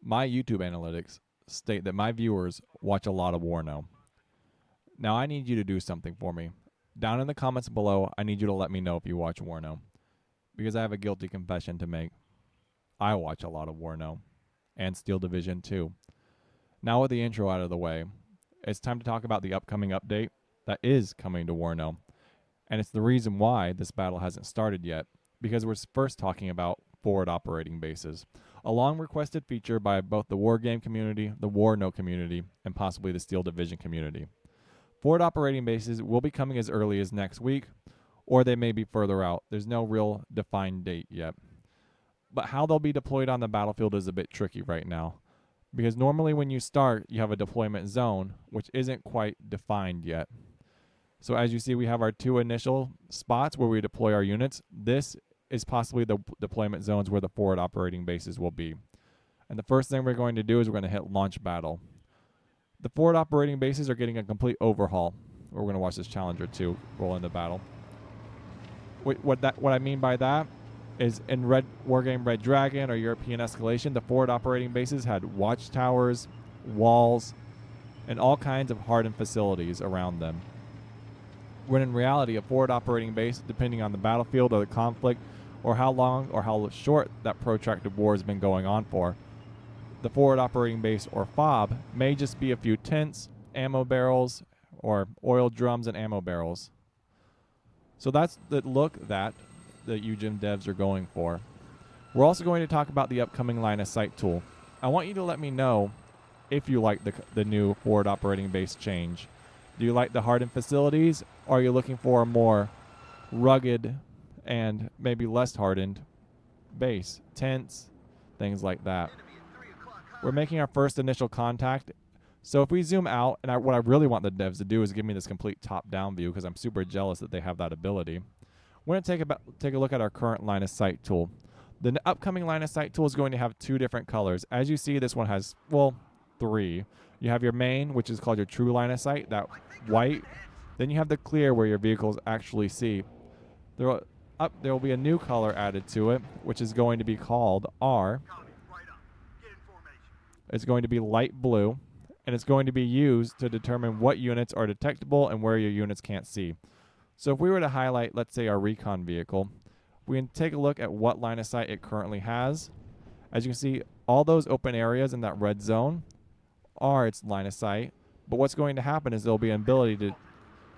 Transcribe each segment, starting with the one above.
My YouTube analytics state that my viewers watch a lot of Warno. Now I need you to do something for me. Down in the comments below, I need you to let me know if you watch Warno, because I have a guilty confession to make. I watch a lot of Warno and Steel Division 2. Now with the intro out of the way, it's time to talk about the upcoming update that is coming to Warno. And it's the reason why this battle hasn't started yet, because we're first talking about forward operating bases, a long requested feature by both the Wargame community, the Warno community, and possibly the Steel Division community. Forward operating bases will be coming as early as next week, or they may be further out. There's no real defined date yet. But how they'll be deployed on the battlefield is a bit tricky right now, because normally when you start, you have a deployment zone, which isn't quite defined yet. So as you see, we have our two initial spots where we deploy our units. This is possibly the deployment zones where the forward operating bases will be. And the first thing we're going to do is we're going to hit launch battle. The forward operating bases are getting a complete overhaul. We're going to watch this Challenger 2 roll into battle. What I mean by that is in Wargame Red Dragon or European Escalation, the forward operating bases had watchtowers, walls, and all kinds of hardened facilities around them. When in reality, a forward operating base, depending on the battlefield or the conflict, or how long or how short that protracted war has been going on for, the forward operating base, or FOB, may just be a few tents, ammo barrels, or oil drums and ammo barrels. So that's the look that the UGen devs are going for. We're also going to talk about the upcoming line of sight tool. I want you to let me know if you like the new forward operating base change. Do you like the hardened facilities, or are you looking for a more rugged and maybe less hardened base? Tents, things like that. We're making our first initial contact. So if we zoom out, and what I really want the devs to do is give me this complete top-down view, because I'm super jealous that they have that ability. We're going to take a look at our current line of sight tool. The upcoming line of sight tool is going to have two different colors. As you see, this one has, well, three. You have your main, which is called your true line of sight, that white. Then you have the clear, where your vehicles actually see. There will be a new color added to it, which is going to be called R. It's going to be light blue, and it's going to be used to determine what units are detectable and where your units can't see. So if we were to highlight, let's say, our recon vehicle, we can take a look at what line of sight it currently has. As you can see, all those open areas in that red zone are its line of sight, but what's going to happen is there'll be an ability to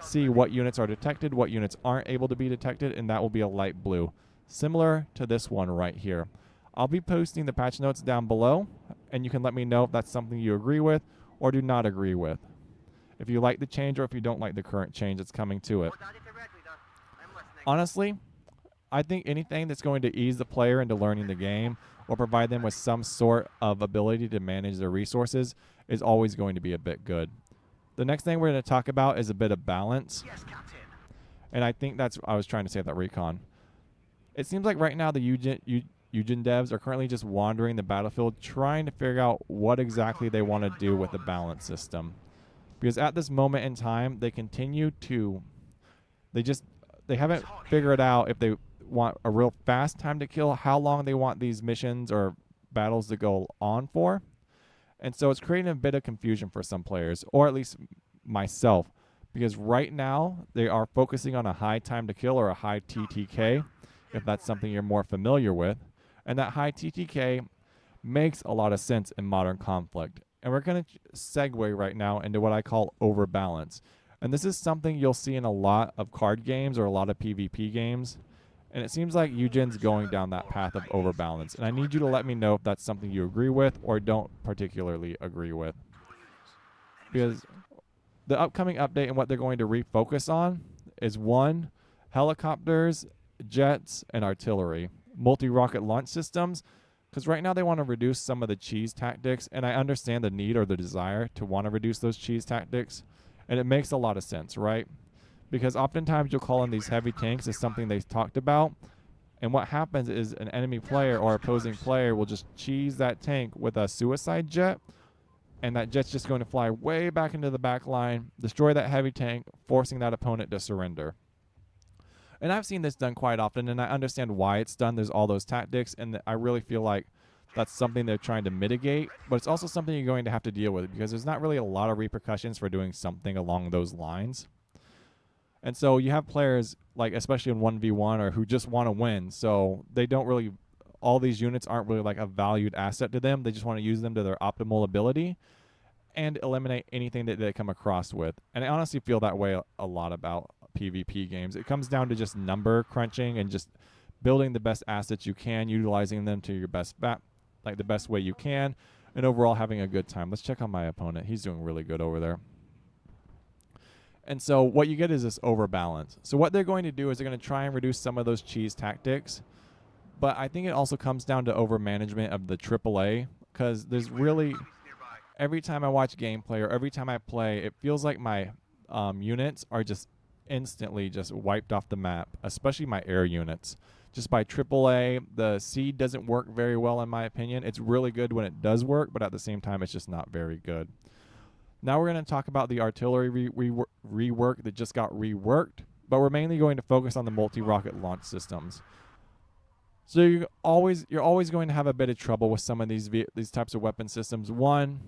see what units are detected, what units aren't able to be detected, and that will be a light blue, similar to this one right here. I'll be posting the patch notes down below, and you can let me know if that's something you agree with or do not agree with. If you like the change or if you don't like the current change that's coming to it. Honestly, I think anything that's going to ease the player into learning the game or provide them with some sort of ability to manage their resources is always going to be a bit good. The next thing we're going to talk about is a bit of balance. Yes, Captain. And I think that's what I was trying to say at that recon. It seems like right now the UGen devs are currently just wandering the battlefield trying to figure out what exactly they want to do with the balance system. Because at this moment in time, they continue to, they haven't figured out if they want a real fast time to kill, how long they want these missions or battles to go on for. And so it's creating a bit of confusion for some players, or at least myself, because right now they are focusing on a high time to kill or a high TTK, if that's something you're more familiar with. And that high TTK makes a lot of sense in modern conflict. And we're going to segue right now into what I call overbalance. And this is something you'll see in a lot of card games or a lot of PvP games. And it seems like UGen's going down that path of overbalance. And I need you to let me know if that's something you agree with or don't particularly agree with. Because the upcoming update and what they're going to refocus on is 1, helicopters, jets, and artillery. Multi-rocket launch systems. Because right now they want to reduce some of the cheese tactics. And I understand the need or the desire to want to reduce those cheese tactics. And it makes a lot of sense, right? Because oftentimes you'll call in these heavy tanks as something they talked about, and what happens is an enemy player or opposing player will just cheese that tank with a suicide jet, and that jet's just going to fly way back into the back line, destroy that heavy tank, forcing that opponent to surrender. And I've seen this done quite often, and I understand why it's done. There's all those tactics, and I really feel like That's something they're trying to mitigate, but it's also something you're going to have to deal with because there's not really a lot of repercussions for doing something along those lines. And so you have players, like especially in 1v1 or who just want to win, so they don't really, all these units aren't really like a valued asset to them. They just want to use them to their optimal ability and eliminate anything that they come across with. And I honestly feel that way a lot about PvP games. It comes down to just number crunching and just building the best assets you can, utilizing them to your best like the best way you can, and overall having a good time. Let's check on my opponent. He's doing really good over there. And so what you get is this overbalance. So what they're going to do is they're going to try and reduce some of those cheese tactics, but I think it also comes down to overmanagement of the AAA, because there's really, every time I watch gameplay or every time I play, it feels like my units are just instantly just wiped off the map, especially my air units. Just by AAA, the seed doesn't work very well in my opinion. It's really good when it does work, but at the same time, it's just not very good. Now we're going to talk about the artillery rework that just got reworked, but we're mainly going to focus on the multi-rocket launch systems. So you're always going to have a bit of trouble with some of these types of weapon systems. One,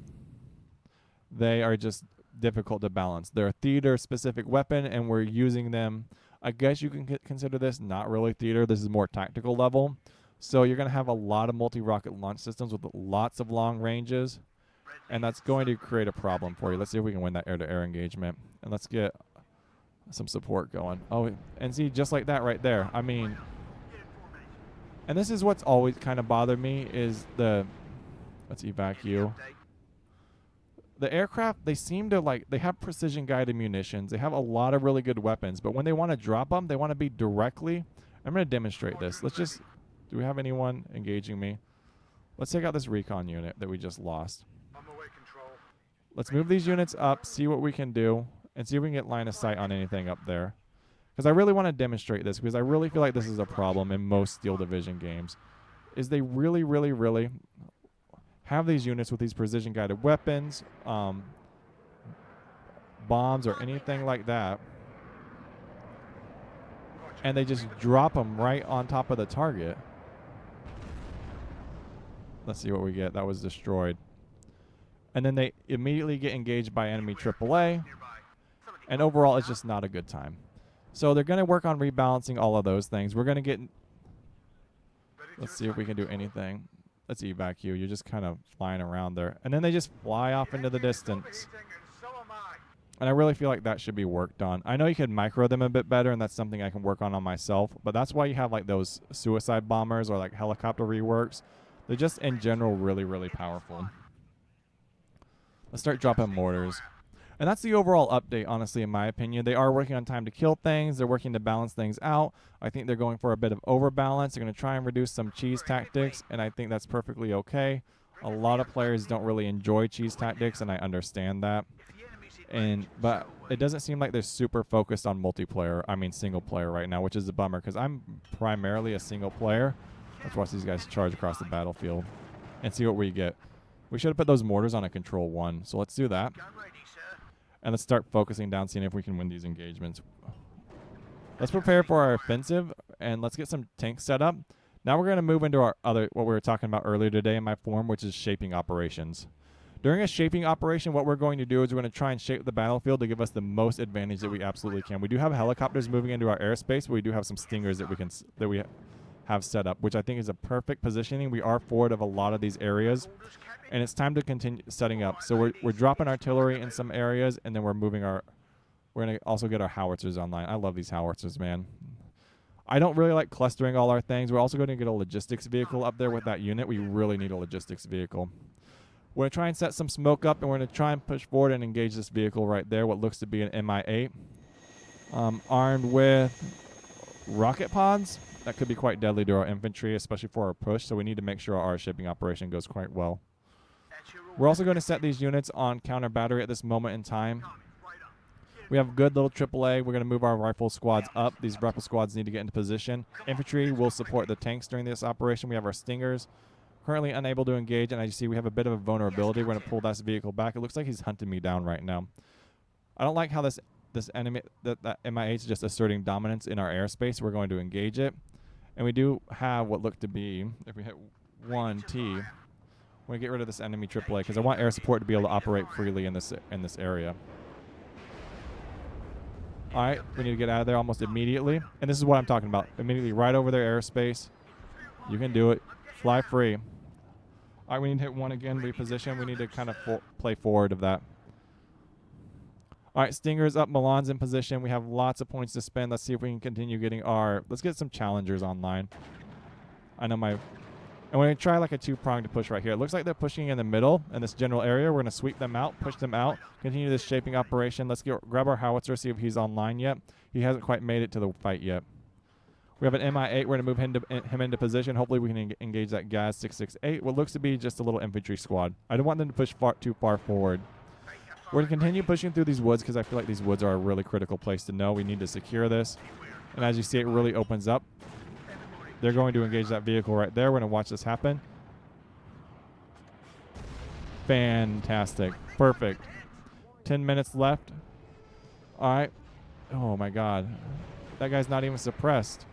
they are just difficult to balance. They're a theater-specific weapon, and we're using them. I guess you can consider this not really theater. This is more tactical level. So you're going to have a lot of multi-rocket launch systems with lots of long ranges, and that's going to create a problem for you. Let's see if we can win that air-to-air engagement, and let's get some support going. Oh, and see, just like that right there. I mean, and this is what's always kind of bothered me is let's evac you. The aircraft, they seem to they have precision guided munitions. They have a lot of really good weapons, but when they want to drop them, they want to be directly. I'm going to demonstrate this. Do we have anyone engaging me? Let's take out this recon unit that we just lost. Let's move these units up, see what we can do, and see if we can get line of sight on anything up there. Because I really want to demonstrate this, because I really feel like this is a problem in most Steel Division games, is they really, really, really have these units with these precision-guided weapons, bombs, or anything like that, and they just drop them right on top of the target. Let's see what we get. That was destroyed. And then they immediately get engaged by enemy AAA, and overall it's just not a good time. So they're going to work on rebalancing all of those things. We're going to get... Let's see if we can do anything. Let's evac you. You're just kind of flying around there. And then they just fly off into the distance. And I really feel like that should be worked on. I know you could micro them a bit better, and that's something I can work on myself. But that's why you have like those suicide bombers or like helicopter reworks. They're just in general really, really powerful. Let's start dropping mortars. And that's the overall update, honestly, in my opinion. They are working on time to kill things. They're working to balance things out. I think they're going for a bit of overbalance. They're going to try and reduce some cheese tactics, and I think that's perfectly okay. A lot of players don't really enjoy cheese tactics, and I understand that. But it doesn't seem like they're super focused on single player right now, which is a bummer, because I'm primarily a single player. Let's watch these guys charge across the battlefield and see what we get. We should have put those mortars on a control 1, so let's do that. And let's start focusing down, seeing if we can win these engagements. Let's prepare for our offensive, and let's get some tanks set up. Now we're going to move into our what we were talking about earlier today in my forum, which is shaping operations. During a shaping operation, what we're going to do is we're going to try and shape the battlefield to give us the most advantage that we absolutely can. We do have helicopters moving into our airspace, but we do have some stingers that we have set up, which I think is a perfect positioning. We are forward of a lot of these areas, and it's time to continue setting up. So we're dropping artillery in some areas, and then we're going to also get our howitzers online. I love these howitzers, man. I don't really like clustering all our things. We're also going to get a logistics vehicle up there with that unit. We really need a logistics vehicle. We're going to try and set some smoke up, and we're going to try and push forward and engage this vehicle right there, what looks to be an Mi-8. Armed with rocket pods. That could be quite deadly to our infantry, especially for our push, so we need to make sure our shipping operation goes quite well. We're also going to set these units on counter battery at this moment in time. We have good little AAA. We're going to move our rifle squads up. These rifle squads need to get into position. Infantry will support the tanks during this operation. We have our stingers. Currently unable to engage, and I see we have a bit of a vulnerability. We're going to pull this vehicle back. It looks like he's hunting me down right now. I don't like how this enemy, that Mi-8 is just asserting dominance in our airspace. We're going to engage it. And we do have what looked to be, if we hit 1T, I'm going to get rid of this enemy AAA because I want air support to be able to operate freely in this area. All right, we need to get out of there almost immediately. And this is what I'm talking about. Immediately right over their airspace. You can do it. Fly free. All right, we need to hit 1 again, reposition. We need to kind of play forward of that. All right, Stinger's up. Milan's in position. We have lots of points to spend. Let's see if we can continue getting our... Let's get some challengers online. I know my... And we're going to try like a two-pronged push right here. It looks like they're pushing in the middle in this general area. We're going to sweep them out, push them out, continue this shaping operation. Let's grab our howitzer, see if he's online yet. He hasn't quite made it to the fight yet. We have an MI8. We're going to move him into position. Hopefully we can engage that Gaz 668, what looks to be just a little infantry squad. I don't want them to push too far forward. We're going to continue pushing through these woods because I feel like these woods are a really critical place to know. We need to secure this. And as you see, it really opens up. They're going to engage that vehicle right there. We're going to watch this happen. Fantastic. Perfect. 10 minutes left. All right. Oh, my God. That guy's not even suppressed.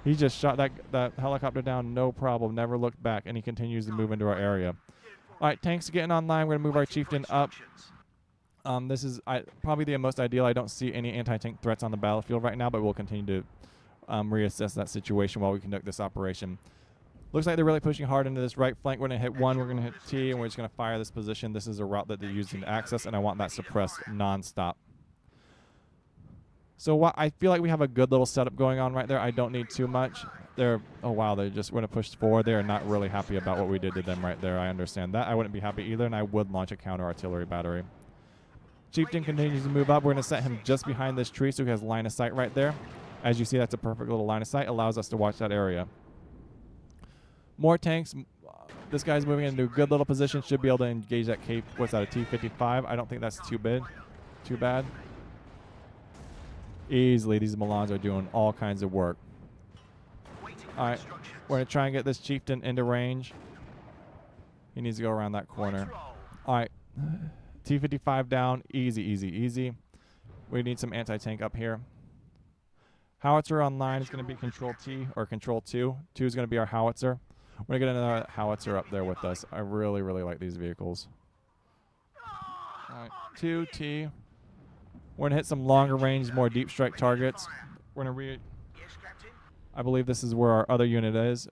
He just shot that helicopter down, no problem. Never looked back, and he continues to move into our area. All right, tanks getting online. We're going to move our chieftain up. This is probably the most ideal. I don't see any anti-tank threats on the battlefield right now, but we'll continue to reassess that situation while we conduct this operation. Looks like they're really pushing hard into this right flank. We're going to hit 1, we're going to hit T, and we're just going to fire this position. This is a route that they're using to access, and I want that suppressed nonstop. So I feel like we have a good little setup going on right there. I don't need too much. Oh wow, they just want to push forward. They are not really happy about what we did to them right there. I understand that. I wouldn't be happy either, and I would launch a counter artillery battery. Chieftain continues to move up. We're going to set him just behind this tree so he has line of sight right there. As you see, that's a perfect little line of sight. Allows us to watch that area. More tanks. This guy's moving into a good little position. Should be able to engage that Cape. What's that, a T-55? I don't think that's too bad. Easily, these Milans are doing all kinds of work. All right, we're going to try and get this chieftain into range. He needs to go around that corner. All right, T-55 down. Easy, easy, easy. We need some anti-tank up here. Howitzer online is going to be Control T or Control 2. 2 is going to be our howitzer. We're going to get another howitzer up there with us. I really, really like these vehicles. All right, 2T. We're going to hit some longer range, more deep strike targets. We're going to I believe this is where our other unit is.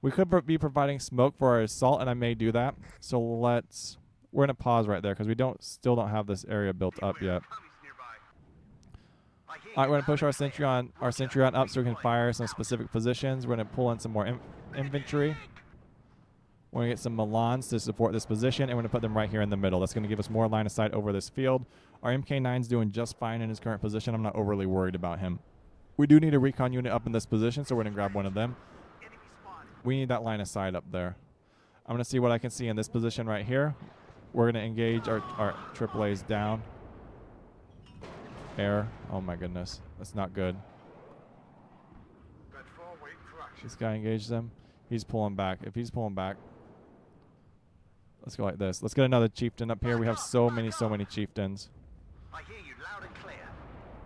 We could be providing smoke for our assault, and I may do that. So we're going to pause right there because we still don't have this area built up yet. All right, we're going to push our sentry on up so we can fire some specific positions. We're going to pull in some more infantry. We're going to get some Milans to support this position, and we're going to put them right here in the middle. That's going to give us more line of sight over this field. Our MK9's doing just fine in his current position. I'm not overly worried about him. We do need a recon unit up in this position, so we're going to grab one of them. We need that line of sight up there. I'm going to see what I can see in this position right here. We're going to engage our AAAs down. Air. Oh, my goodness. That's not good. This guy engaged them. He's pulling back. If he's pulling back, let's go like this. Let's get another chieftain up here. We have so many chieftains.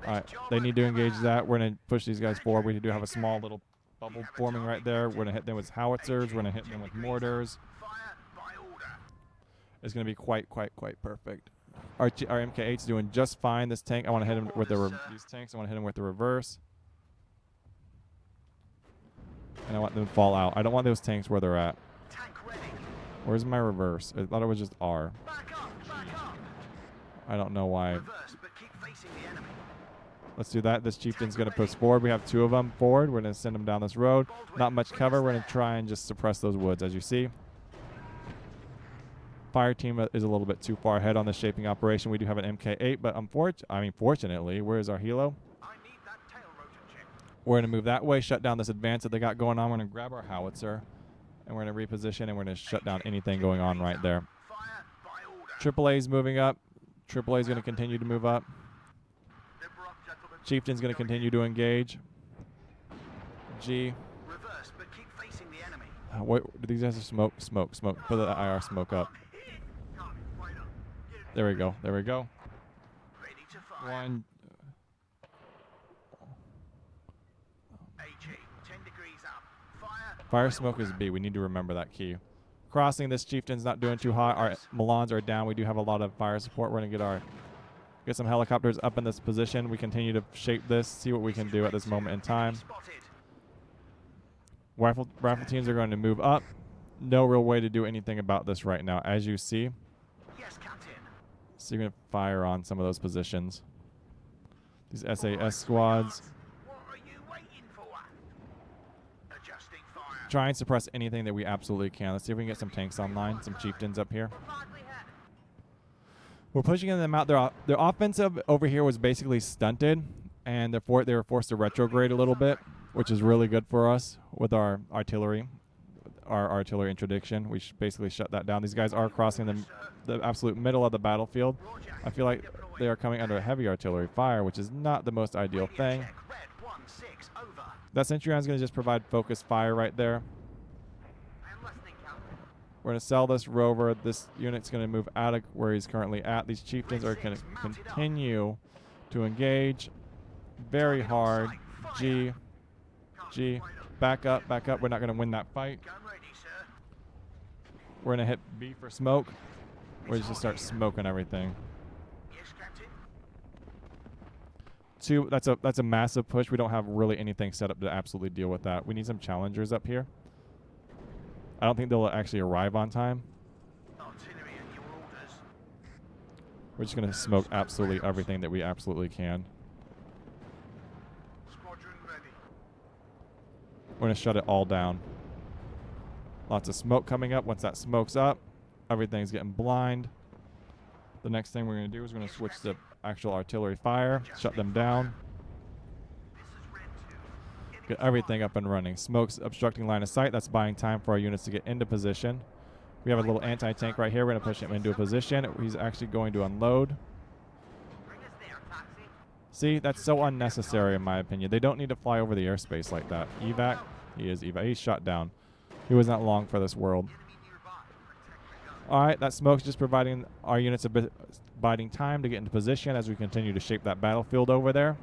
All right, they need to engage that. We're going to push these guys forward. We do have a small little bubble forming right there. We're going to hit them with howitzers. We're going to hit them with mortars. It's going to be quite perfect. Our MK8's doing just fine. This tank, I want to hit him with these tanks. I want to hit him with the reverse. And I want them to fall out. I don't want those tanks where they're at. Where's my reverse? I thought it was just R. I don't know why. Let's do that. This chieftain's going to push forward. We have 2 of them forward. We're going to send them down this road. Not much cover. We're going to try and just suppress those woods, as you see. Fire team is a little bit too far ahead on this shaping operation. We do have an MK8, but fortunately, where is our helo? We're going to move that way, shut down this advance that they got going on. We're going to grab our howitzer, and we're going to reposition, and we're going to shut down anything going on right there. AAA's moving up. AAA's going to continue to move up. Chieftain's going to continue to engage. G. What do these guys have? Smoke. Put the IR smoke up. There we go. One. Fire smoke is B. We need to remember that key. crossing. This chieftain's not doing too hot. Our Milans are down. We do have a lot of fire support. We're going to get some helicopters up in this position. We continue to shape this, see what we can do at this moment in time. Rifle teams are going to move up. No real way to do anything about this right now, as you see. So you're going to fire on some of those positions. These SAS squads. Try and suppress anything that we absolutely can. Let's see if we can get some tanks online, some chieftains up here. We're pushing them out. Their offensive over here was basically stunted, and they were forced to retrograde a little bit, which is really good for us with our artillery. Our artillery introduction. We basically shut that down. These guys are crossing the absolute middle of the battlefield. I feel like they are coming under heavy artillery fire, which is not the most ideal thing. That Centurion is going to just provide focused fire right there. We're going to sell this rover. This unit's going to move out of where he's currently at. These chieftains are going to continue to engage very hard. G. Back up. We're not going to win that fight. We're going to hit B for smoke. We're just going to start smoking everything. Two, that's a massive push. We don't have really anything set up to absolutely deal with that. We need some challengers up here. I don't think they'll actually arrive on time. We're just going to smoke absolutely everything that we absolutely can. We're going to shut it all down. Lots of smoke coming up. Once that smoke's up, everything's getting blind. The next thing we're going to do is we're going to switch to actual artillery fire, shut them down. Get everything up and running. Smoke's obstructing line of sight. That's buying time for our units to get into position. We have a little anti-tank right here. We're going to push him into a position. He's actually going to unload. See, that's so unnecessary in my opinion. They don't need to fly over the airspace like that. Evac? He is evac. He's shot down. He was not long for this world. Alright, that smoke's just providing our units a bit biding time to get into position as we continue to shape that battlefield over there.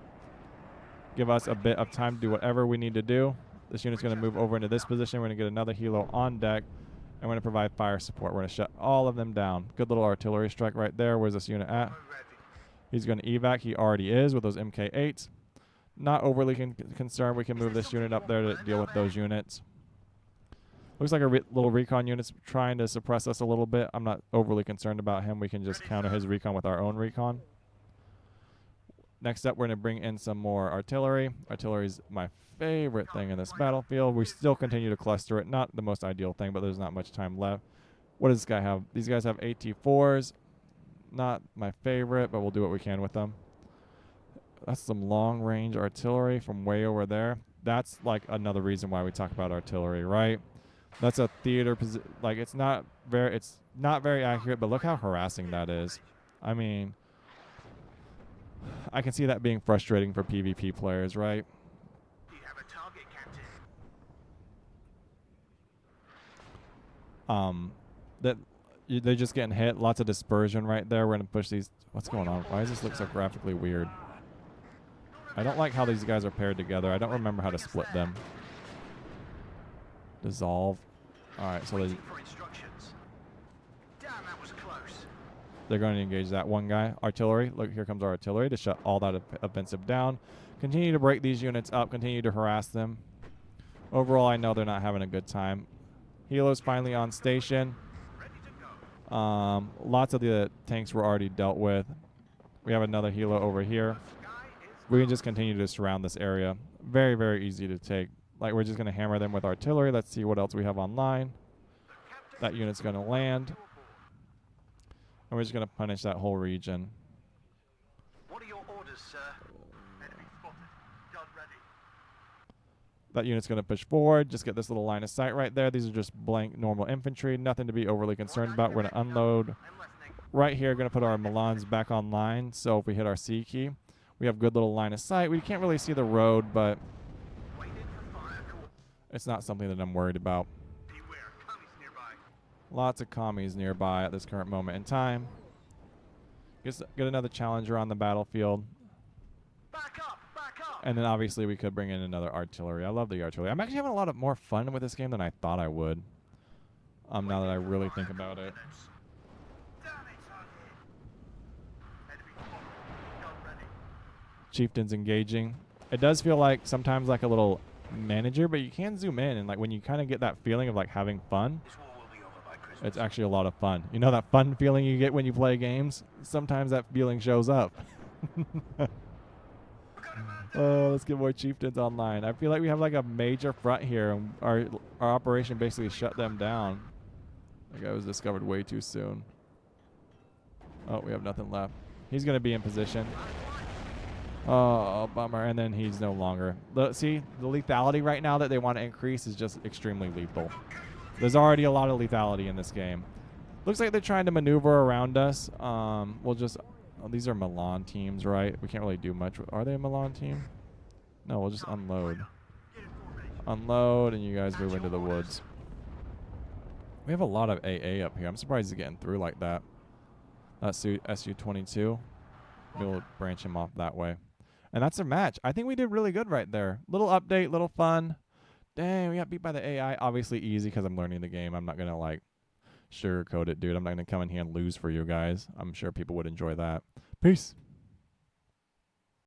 Give us a bit of time to do whatever we need to do. This unit's going to move over into this position. We're going to get another helo on deck, and we're going to provide fire support. We're going to shut all of them down. Good little artillery strike right there. Where's this unit at? He's going to evac. He already is with those MK8s. Not overly concerned. We can move this unit up there to deal with those units. Looks like a little recon unit's trying to suppress us a little bit. I'm not overly concerned about him. We can just counter his recon with our own recon. Next up, we're going to bring in some more artillery. Artillery's my favorite thing in this battlefield. We still continue to cluster it. Not the most ideal thing, but there's not much time left. What does this guy have? These guys have AT4s. Not my favorite, but we'll do what we can with them. That's some long-range artillery from way over there. That's like another reason why we talk about artillery, right? That's a theater position. Like it's not very accurate, but look how harassing that is. I mean, I can see that being frustrating for PvP players, right? You have a target, Captain. They're just getting hit. Lots of dispersion right there. We're gonna push these. What's going on? Why does this look so graphically weird? I don't like how these guys are paired together. I don't remember how to split them. Dissolve. Alright, so they're going to engage that one guy. Artillery. Look, here comes our artillery to shut all that offensive down. Continue to break these units up. Continue to harass them. Overall, I know they're not having a good time. Helo's finally on station. Lots of the tanks were already dealt with. We have another helo over here. We can just continue to surround this area. Very, very easy to take. Like, we're just going to hammer them with artillery. Let's see what else we have online. That unit's going to land. And we're just going to punish that whole region. What are your orders, sir? Enemy spotted. Gun ready. That unit's going to push forward. Just get this little line of sight right there. These are just blank normal infantry. Nothing to be overly concerned about. We're going to unload. Right here, going to put our Milans back online. So if we hit our C key, we have good little line of sight. We can't really see the road, but it's not something that I'm worried about. Lots of commies nearby at this current moment in time. Get another challenger on the battlefield. Back up, back up. And then obviously we could bring in another artillery. I love the artillery. I'm actually having a lot more fun with this game than I thought I would. Now that I really think about it. Chieftain's engaging. It does feel like sometimes like a little manager, but you can zoom in and like when you kind of get that feeling of like having fun, it's actually a lot of fun. You know that fun feeling you get when you play games? Sometimes that feeling shows up. Oh, let's get more chieftains online. I feel like we have like a major front here, and our operation basically shut them down. That guy was discovered way too soon. Oh, we have nothing left. He's gonna be in position. Oh, bummer. And then he's no longer. See, the lethality right now that they want to increase is just extremely lethal. There's already a lot of lethality in this game. Looks like they're trying to maneuver around us. We'll just... Oh, these are Milan teams, right? We can't really do much. Are they a Milan team? No, we'll just unload. Unload, and you guys move into the woods. We have a lot of AA up here. I'm surprised he's getting through like that. That's SU-22. We'll branch him off that way. And that's a match. I think we did really good right there. Little update, little fun. Dang, we got beat by the AI. Obviously easy because I'm learning the game. I'm not going to, like, sugarcoat it, dude. I'm not going to come in here and lose for you guys. I'm sure people would enjoy that. Peace.